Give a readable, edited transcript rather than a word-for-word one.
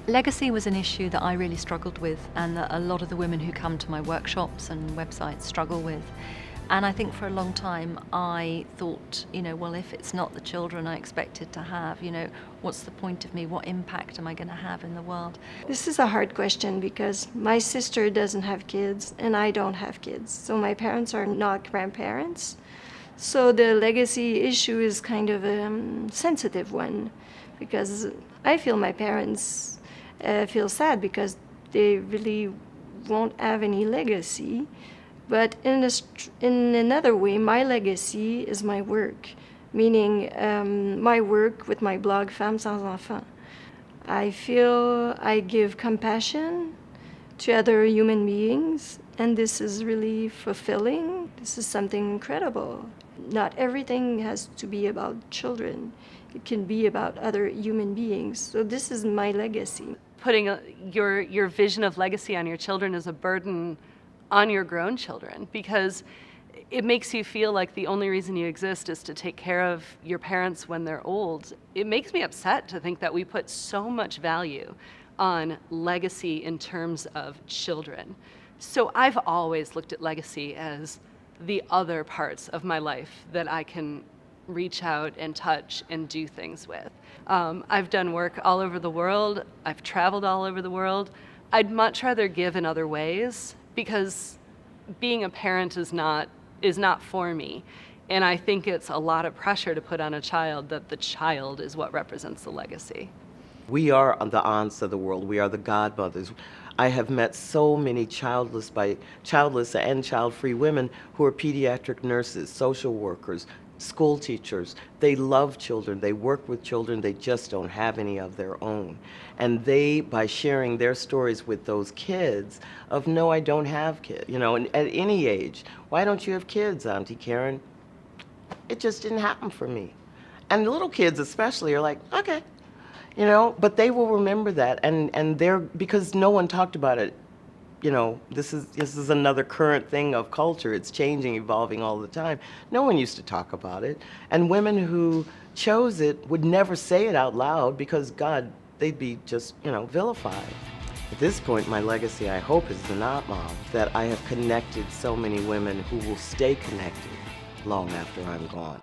Legacy was an issue that I really struggled with, and that a lot of the women who come to my workshops and websites struggle with. And I think for a long time I thought, well, if it's not the children I expected to have, what's the point of me? What impact am I going to have in the world? This is a hard question because my sister doesn't have kids and I don't have kids. So my parents are not grandparents. So the legacy issue is kind of a sensitive one because I feel my parents feel sad because they really won't have any legacy. But in another way, my legacy is my work, meaning my work with my blog Femmes sans enfants. I feel I give compassion to other human beings, and this is really fulfilling. This is something incredible. Not everything has to be about children. It can be about other human beings. So this is my legacy. Putting your vision of legacy on your children is a burden on your grown children, because it makes you feel like the only reason you exist is to take care of your parents when they're old. It makes me upset to think that we put so much value on legacy in terms of children. So I've always looked at legacy as the other parts of my life that I can reach out and touch and do things with. I've done work all over the world. I've traveled all over the world. I'd much rather give in other ways, because being a parent is not for me. And I think it's a lot of pressure to put on a child that the child is what represents the legacy. We are the aunts of the world. We are the godmothers. I have met so many childless and child-free women who are pediatric nurses, social workers, school teachers. They love children, they work with children, they just don't have any of their own. And they, by sharing their stories with those kids of, no, I don't have kids, and at any age, why don't you have kids, Auntie Karen? It just didn't happen for me. And little kids especially are like, okay, but they will remember that, and they're, because no one talked about it. This is another current thing of culture. It's changing, evolving all the time. No one used to talk about it. And women who chose it would never say it out loud because, God, they'd be just, vilified. At this point, my legacy, I hope, is the NotMom, that I have connected so many women who will stay connected long after I'm gone.